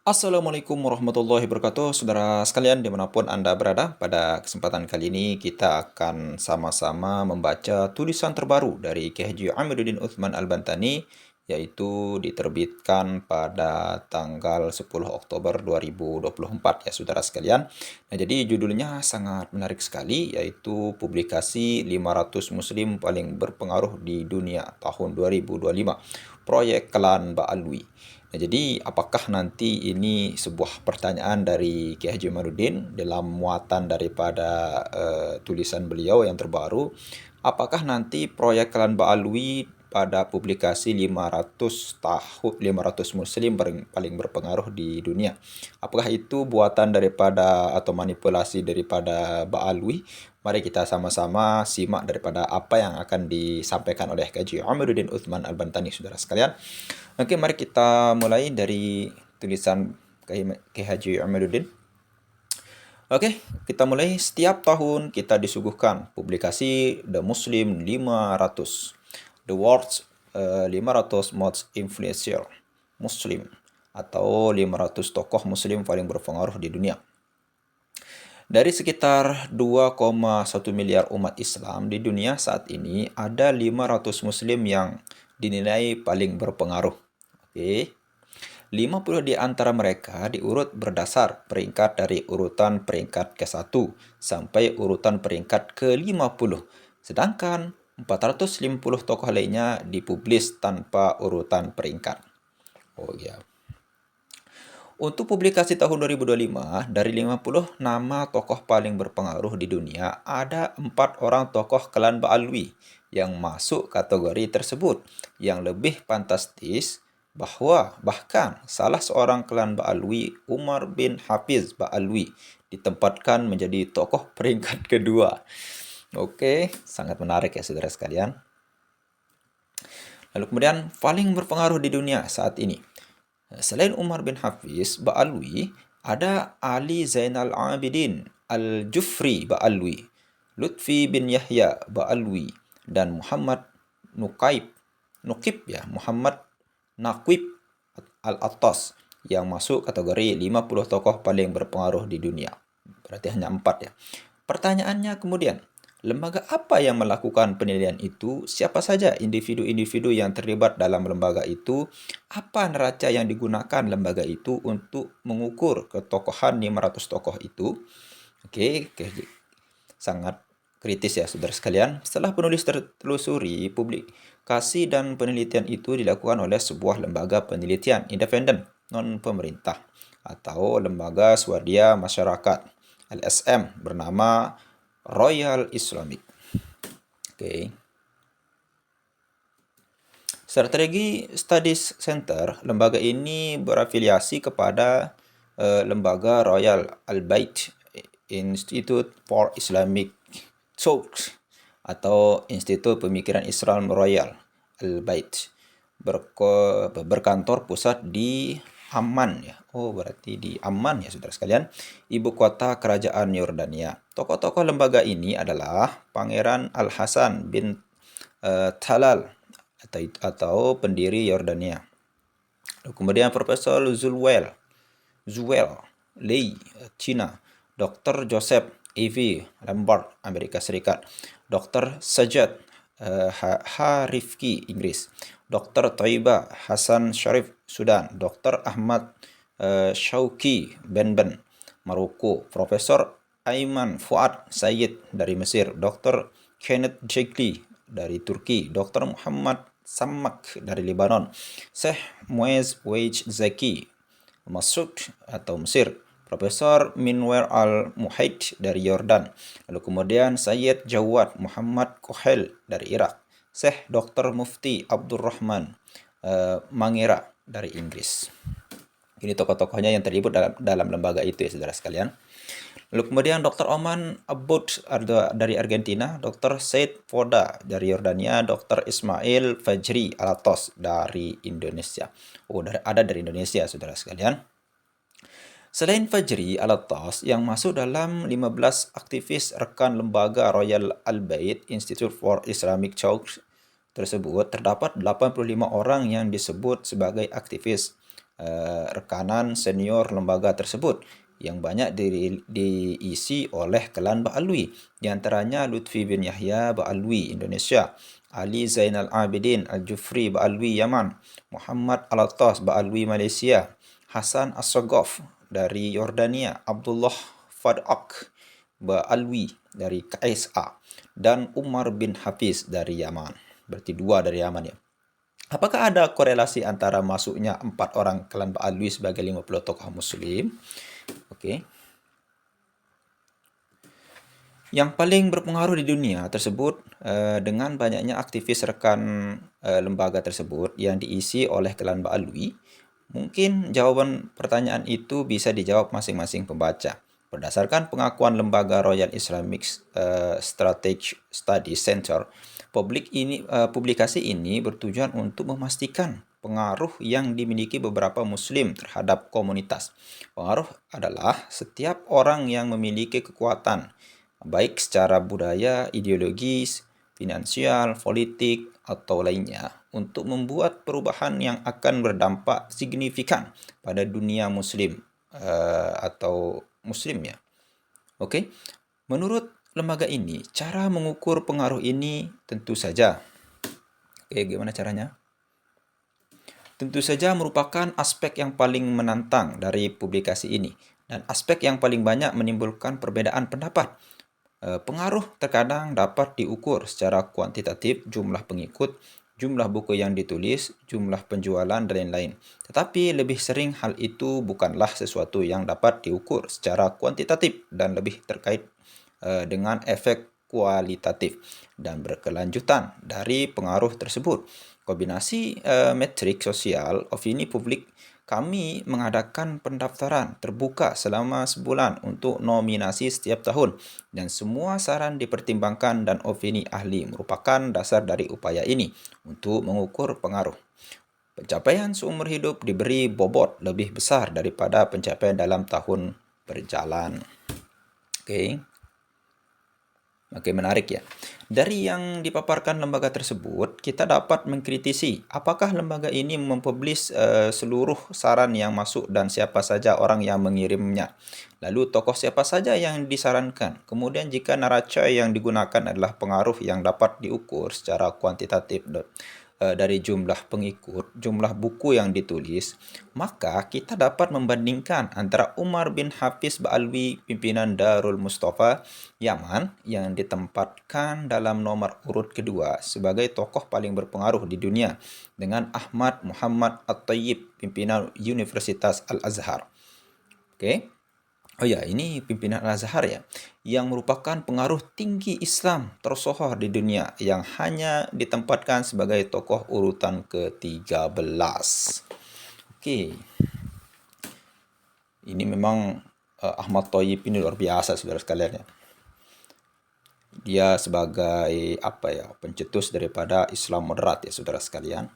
Assalamualaikum warahmatullahi wabarakatuh, saudara sekalian dimanapun Anda berada. Pada kesempatan kali ini kita akan sama-sama membaca tulisan terbaru dari Kiai Haji Amiruddin Utsman Al-Bantani, yaitu diterbitkan pada tanggal 10 Oktober 2024 ya saudara sekalian. Nah, jadi judulnya sangat menarik sekali, yaitu publikasi 500 Muslim paling berpengaruh di dunia tahun 2025, Proyek Klan Ba'alwi. Nah, jadi apakah nanti ini sebuah pertanyaan dari Ki Haji Marudin dalam muatan daripada tulisan beliau yang terbaru, apakah nanti proyek Klan Ba'alwi pada publikasi 500 Muslim paling berpengaruh di dunia, apakah itu buatan daripada atau manipulasi daripada Ba'alwi? Mari kita sama-sama simak daripada apa yang akan disampaikan oleh Haji Amiruddin Utsman Al-Bantani, saudara sekalian. Oke, mari kita mulai dari tulisan Kiai Haji Amiruddin. Oke, kita mulai. Setiap tahun kita disuguhkan publikasi The Muslim 500, The World's 500 Most Influential Muslim, atau 500 tokoh muslim paling berpengaruh di dunia. Dari sekitar 2,1 miliar umat Islam di dunia saat ini, ada 500 muslim yang dinilai paling berpengaruh. Oke. 50 di antara mereka diurut berdasar peringkat dari urutan peringkat ke-1 sampai urutan peringkat ke-50. Sedangkan 450 tokoh lainnya dipublis tanpa urutan peringkat. Oh ya. Untuk publikasi tahun 2025, dari 50 nama tokoh paling berpengaruh di dunia, ada 4 orang tokoh klan Ba'alwi yang masuk kategori tersebut. Yang lebih fantastis, bahkan salah seorang klan Ba'alwi, Umar bin Hafiz Ba'alwi, ditempatkan menjadi tokoh peringkat kedua. Oke, sangat menarik ya saudara sekalian. Lalu kemudian paling berpengaruh di dunia saat ini. Selain Umar bin Hafiz Ba'alwi, ada Ali Zainal Abidin Al-Jufri Ba'alwi, Lutfi bin Yahya Ba'alwi, dan Muhammad Muhammad Naqib Al-Attas yang masuk kategori 50 tokoh paling berpengaruh di dunia. Berarti hanya 4 ya. Pertanyaannya kemudian, lembaga apa yang melakukan penilaian itu? Siapa saja individu-individu yang terlibat dalam lembaga itu? Apa neraca yang digunakan lembaga itu untuk mengukur ketokohan 500 tokoh itu? Oke, sangat kritis ya saudara sekalian. Setelah penulis tertelusuri, publikasi dan penelitian itu dilakukan oleh sebuah lembaga penelitian independen non-pemerintah atau lembaga swadaya masyarakat LSM bernama Royal Islamic. Oke. Strategi Studies Center, lembaga ini berafiliasi kepada lembaga Royal Al-Bait Institute for Islamic Thought atau Institut Pemikiran Islam Royal Al-Bait, berkantor pusat di Amman ya. Oh, berarti di Amman ya saudara sekalian, ibu kota kerajaan Yordania. Tokoh-tokoh lembaga ini adalah Pangeran Al-Hasan bin Talal atau pendiri Yordania. Kemudian Profesor Zuwel Lei, China. Dr. Joseph E.V. Lambert, Amerika Serikat. Dr. Sajjad Harifki, Inggris. Dr. Taiba Hasan Sharif, Sudan. Dr. Ahmad Shauki Benben, Maroko. Profesor Aiman Fuad Sayyid dari Mesir. Dr. Kenneth Jekli dari Turki. Dr. Muhammad Sammak dari Lebanon. Syekh Muez Wej Zaki Masud atau Mesir. Profesor Minwer Al-Muhaid dari Yordan. Lalu kemudian Sayyid Jawad Muhammad Kohel dari Irak. Syekh Dr. Mufti Abdurrahman Mangera dari Inggris. Ini tokoh-tokohnya yang terlibat dalam lembaga itu ya saudara sekalian. Lalu kemudian Dr. Oman Abud dari Argentina, Dr. Said Foda dari Yordania, Dr. Ismail Fajri Alatos dari Indonesia. Oh, ada dari Indonesia saudara sekalian. Selain Fajri Alatas yang masuk dalam 15 aktivis rekan lembaga Royal Al-Bait Institute for Islamic Thought tersebut, terdapat 85 orang yang disebut sebagai aktivis rekanan senior lembaga tersebut yang banyak diisi oleh klan Ba'alwi. Di antaranya Lutfi bin Yahya Ba'alwi Indonesia, Ali Zainal Abidin Al-Jufri Ba'alwi Yaman, Muhammad Al-Attas Ba'alwi Malaysia, Hasan As-Sagof dari Yordania, Abdullah Fad'ak Ba'alwi dari KSA, dan Umar bin Hafiz dari Yaman. Berarti 2 dari Yaman ya. Apakah ada korelasi antara masuknya 4 orang klan Ba'alwi sebagai 50 tokoh muslim? Oke. Yang paling berpengaruh di dunia tersebut dengan banyaknya aktivis rekan lembaga tersebut yang diisi oleh klan Ba'alwi, mungkin jawaban pertanyaan itu bisa dijawab masing-masing pembaca. Berdasarkan pengakuan lembaga Royal Islamic Strategic Study Center, publikasi ini bertujuan untuk memastikan pengaruh yang dimiliki beberapa muslim terhadap komunitas. Pengaruh adalah setiap orang yang memiliki kekuatan, baik secara budaya, ideologis, finansial, politik, atau lainnya, untuk membuat perubahan yang akan berdampak signifikan pada dunia muslim atau muslim ya. Oke. Menurut lembaga ini, cara mengukur pengaruh ini tentu saja. Gimana caranya? Tentu saja merupakan aspek yang paling menantang dari publikasi ini dan aspek yang paling banyak menimbulkan perbedaan pendapat. Pengaruh terkadang dapat diukur secara kuantitatif, jumlah pengikut, jumlah buku yang ditulis, jumlah penjualan, dan lain-lain. Tetapi lebih sering hal itu bukanlah sesuatu yang dapat diukur secara kuantitatif dan lebih terkait dengan efek kualitatif dan berkelanjutan dari pengaruh tersebut. Kombinasi metrik sosial, opini publik, kami mengadakan pendaftaran terbuka selama sebulan untuk nominasi setiap tahun dan semua saran dipertimbangkan dan opini ahli merupakan dasar dari upaya ini untuk mengukur pengaruh. Pencapaian seumur hidup diberi bobot lebih besar daripada pencapaian dalam tahun berjalan. Oke, menarik ya. Dari yang dipaparkan lembaga tersebut, kita dapat mengkritisi apakah lembaga ini mempublish seluruh saran yang masuk dan siapa saja orang yang mengirimnya. Lalu tokoh siapa saja yang disarankan. Kemudian jika neraca yang digunakan adalah pengaruh yang dapat diukur secara kuantitatif dari jumlah pengikut, jumlah buku yang ditulis, maka kita dapat membandingkan antara Umar bin Hafiz Ba'alwi, pimpinan Darul Mustafa Yaman, yang ditempatkan dalam nomor urut kedua sebagai tokoh paling berpengaruh di dunia, dengan Ahmad Muhammad At-Tayyib, pimpinan Universitas Al-Azhar. Oke. Oh ya, ini pimpinan Al-Azhar ya, yang merupakan pengaruh tinggi Islam tersohor di dunia, yang hanya ditempatkan sebagai tokoh urutan ke-13. Oke. Ini memang Ahmad Thayyib ini luar biasa, saudara sekalian ya. Dia sebagai pencetus daripada Islam moderat ya, saudara sekalian.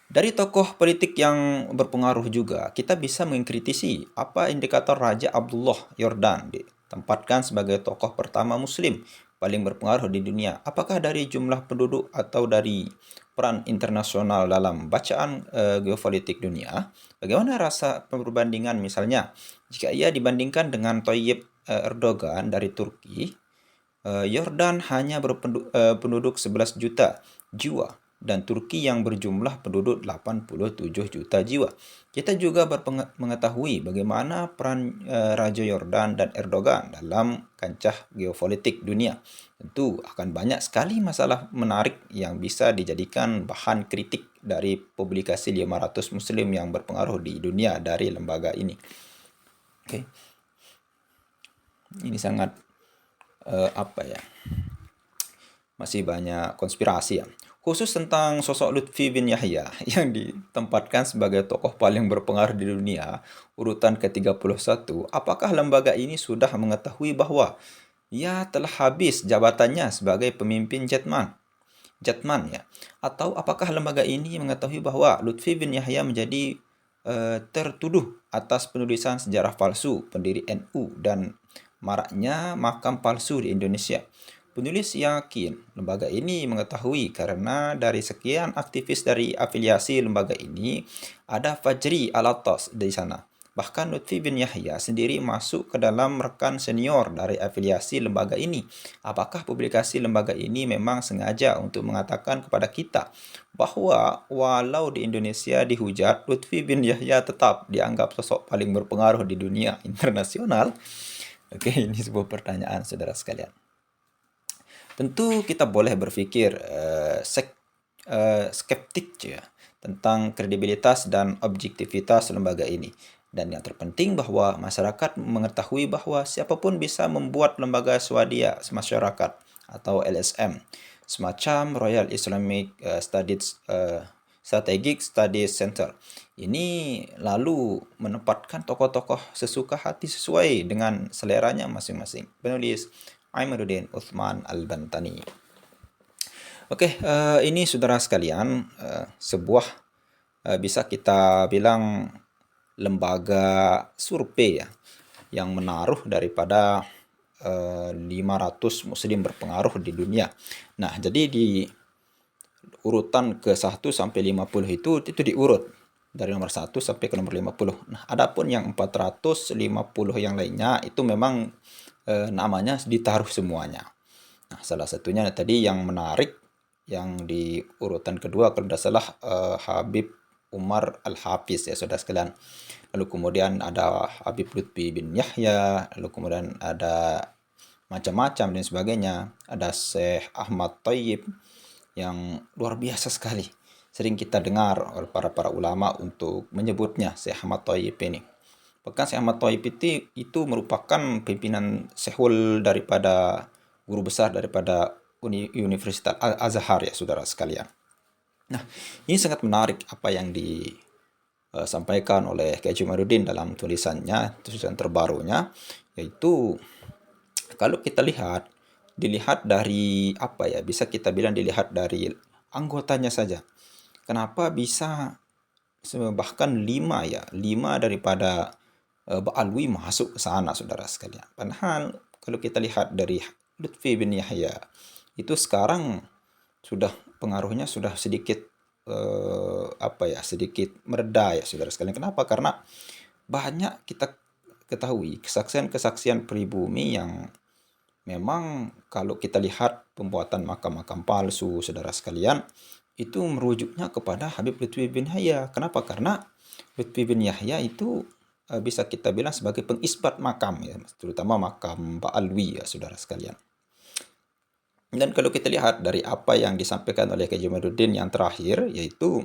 Dari tokoh politik yang berpengaruh juga, kita bisa mengkritisi apa indikator Raja Abdullah Yordan ditempatkan sebagai tokoh pertama muslim paling berpengaruh di dunia. Apakah dari jumlah penduduk atau dari peran internasional dalam bacaan geopolitik dunia? Bagaimana rasa perbandingan misalnya jika ia dibandingkan dengan Tayyip Erdogan dari Turki? Yordan hanya berpenduduk 11 juta jiwa dan Turki yang berjumlah penduduk 87 juta jiwa. Kita juga mengetahui bagaimana peran Raja Yordan dan Erdogan dalam kancah geopolitik dunia. Tentu akan banyak sekali masalah menarik yang bisa dijadikan bahan kritik dari publikasi 500 muslim yang berpengaruh di dunia dari lembaga ini. Oke. Ini sangat masih banyak konspirasi ya. Khusus tentang sosok Lutfi bin Yahya yang ditempatkan sebagai tokoh paling berpengaruh di dunia, urutan ke-31, apakah lembaga ini sudah mengetahui bahwa ia telah habis jabatannya sebagai pemimpin Jatman ya? Atau apakah lembaga ini mengetahui bahwa Lutfi bin Yahya menjadi tertuduh atas penulisan sejarah palsu pendiri NU dan maraknya makam palsu di Indonesia? Penulis yakin lembaga ini mengetahui karena dari sekian aktivis dari afiliasi lembaga ini, ada Fajri Alatas di sana. Bahkan Lutfi bin Yahya sendiri masuk ke dalam rekan senior dari afiliasi lembaga ini. Apakah publikasi lembaga ini memang sengaja untuk mengatakan kepada kita bahwa walau di Indonesia dihujat, Lutfi bin Yahya tetap dianggap sosok paling berpengaruh di dunia internasional? Oke, ini sebuah pertanyaan saudara sekalian. Tentu kita boleh berpikir skeptik ya, tentang kredibilitas dan objektivitas lembaga ini. Dan yang terpenting bahwa masyarakat mengetahui bahwa siapapun bisa membuat lembaga swadaya masyarakat atau LSM, semacam Royal Islamic Strategic Studies Center. Ini lalu menempatkan tokoh-tokoh sesuka hati sesuai dengan seleranya masing-masing. Penulis Aimaruddin Uthman Al-Bantani. Oke, ini saudara sekalian, sebuah bisa kita bilang lembaga survei ya, yang menaruh daripada 500 muslim berpengaruh di dunia. Nah, jadi di urutan ke 1 sampai 50 itu diurut dari nomor 1 sampai ke nomor 50. Nah, adapun yang 450 yang lainnya itu memang namanya ditaruh semuanya. Nah, salah satunya tadi yang menarik yang di urutan kedua kalau tidak salah Habib Umar Al-Hafiz ya saudara sekalian. Lalu kemudian ada Habib Lutfi bin Yahya, lalu kemudian ada macam-macam dan sebagainya. Ada Syekh Ahmad Thayyib yang luar biasa sekali. Sering kita dengar oleh para ulama untuk menyebutnya Syekh Ahmad Thayyib ini. Bahkan Syekh Ahmad Thayyib itu merupakan pimpinan Syekhul daripada guru besar daripada Universitas Al-Azhar ya saudara sekalian. Nah, ini sangat menarik apa yang disampaikan oleh Kiai Jumaluddin dalam tulisan terbarunya, yaitu kalau kita dilihat dari apa ya, bisa kita bilang dilihat dari anggotanya saja. Kenapa bisa bahkan 5 daripada Ba'alwi masuk ke sana saudara sekalian. Padahal kalau kita lihat dari Lutfi bin Yahya itu sekarang sudah pengaruhnya sudah sedikit sedikit mereda ya saudara sekalian. Kenapa? Karena banyak kita ketahui kesaksian-kesaksian pribumi yang memang kalau kita lihat pembuatan makam-makam palsu saudara sekalian itu merujuknya kepada Habib Lutfi bin Yahya. Kenapa? Karena Lutfi bin Yahya itu bisa kita bilang sebagai pengisbat makam ya, terutama makam Ba'alwi ya saudara sekalian. Dan kalau kita lihat dari apa yang disampaikan oleh Kiai Jumaluddin yang terakhir, yaitu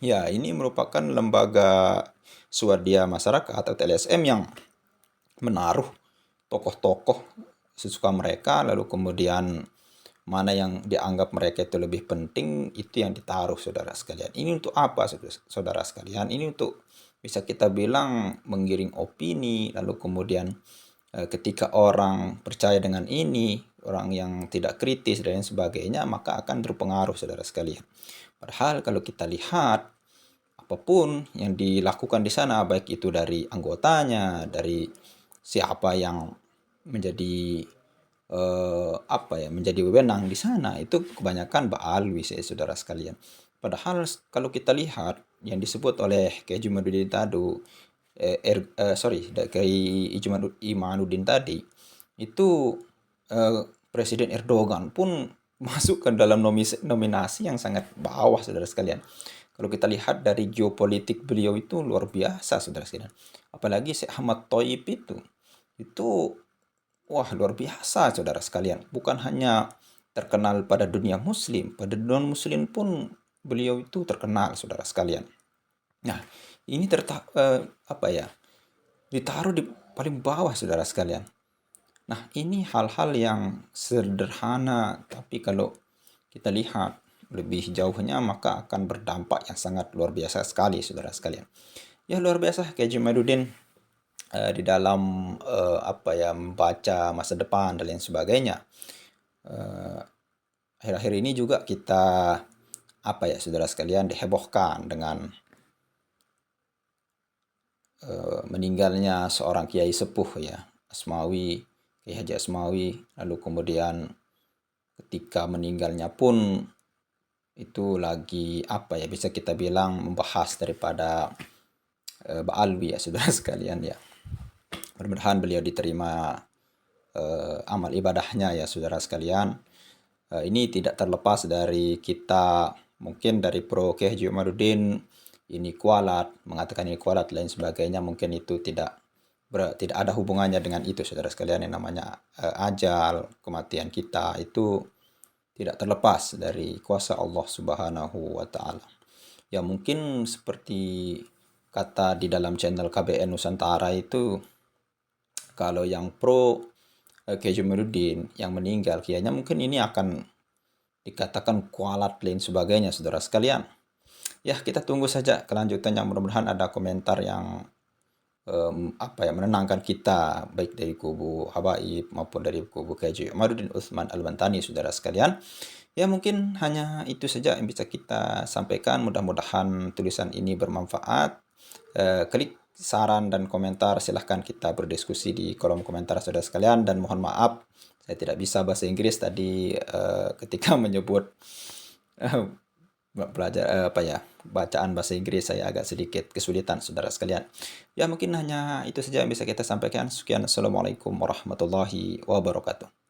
ya ini merupakan lembaga swadaya masyarakat atau LSM yang menaruh tokoh-tokoh sesuka mereka, lalu kemudian mana yang dianggap mereka itu lebih penting, itu yang ditaruh saudara sekalian. Ini untuk apa saudara sekalian? Ini untuk bisa kita bilang menggiring opini, lalu kemudian ketika orang percaya dengan ini, orang yang tidak kritis dan lain sebagainya, maka akan berpengaruh saudara sekalian. Padahal kalau kita lihat apapun yang dilakukan di sana, baik itu dari anggotanya, dari siapa yang menjadi menjadi wewenang di sana, itu kebanyakan Ba'alwi saudara sekalian. Padahal kalau kita lihat yang disebut oleh Kiai Jumaluddin Kiai Imanuddin tadi itu Presiden Erdogan pun masuk ke dalam nominasi yang sangat bawah saudara sekalian. Kalau kita lihat dari geopolitik beliau itu luar biasa saudara sekalian. Apalagi Syekh Ahmad Thayyib itu wah luar biasa saudara sekalian. Bukan hanya terkenal pada dunia muslim, pada non muslim pun beliau itu terkenal saudara sekalian. Nah, ini ditaruh di paling bawah saudara sekalian. Nah, ini hal-hal yang sederhana, tapi kalau kita lihat lebih jauhnya maka akan berdampak yang sangat luar biasa sekali saudara sekalian. Ya luar biasa Kiai Jumaluddin di dalam membaca masa depan dan lain sebagainya. Akhir-akhir ini juga kita saudara sekalian dihebohkan dengan meninggalnya seorang kiai sepuh ya, Asmawi, Kiai Haji Asmawi, lalu kemudian ketika meninggalnya pun itu lagi apa ya, bisa kita bilang membahas daripada Ba'alwi ya saudara sekalian ya. Mudah-mudahan beliau diterima amal ibadahnya ya saudara sekalian. Ini tidak terlepas dari kita, mungkin dari pro Kiai Haji Umaruddin ini kualat, mengatakan ini kualat lain sebagainya, mungkin itu tidak ada hubungannya dengan itu saudara sekalian. Yang namanya ajal, kematian kita itu tidak terlepas dari kuasa Allah Subhanahu wa taala. Ya mungkin seperti kata di dalam channel KBN Nusantara itu, kalau yang pro Kiai Jumuruddin yang meninggal, kayaknya mungkin ini akan dikatakan kualat lain sebagainya saudara sekalian. Ya kita tunggu saja kelanjutannya, mudah-mudahan ada komentar yang menenangkan kita, baik dari kubu Habaib maupun dari kubu Kiai Umaruddin Utsman Al-Bantani saudara sekalian. Ya mungkin hanya itu saja yang bisa kita sampaikan, mudah-mudahan tulisan ini bermanfaat. Klik saran dan komentar, silahkan kita berdiskusi di kolom komentar saudara sekalian, dan mohon maaf saya tidak bisa bahasa Inggris tadi ketika menyebut belajar bacaan bahasa Inggris saya agak sedikit kesulitan saudara sekalian. Ya mungkin hanya itu saja yang bisa kita sampaikan. Sekian, assalamualaikum warahmatullahi wabarakatuh.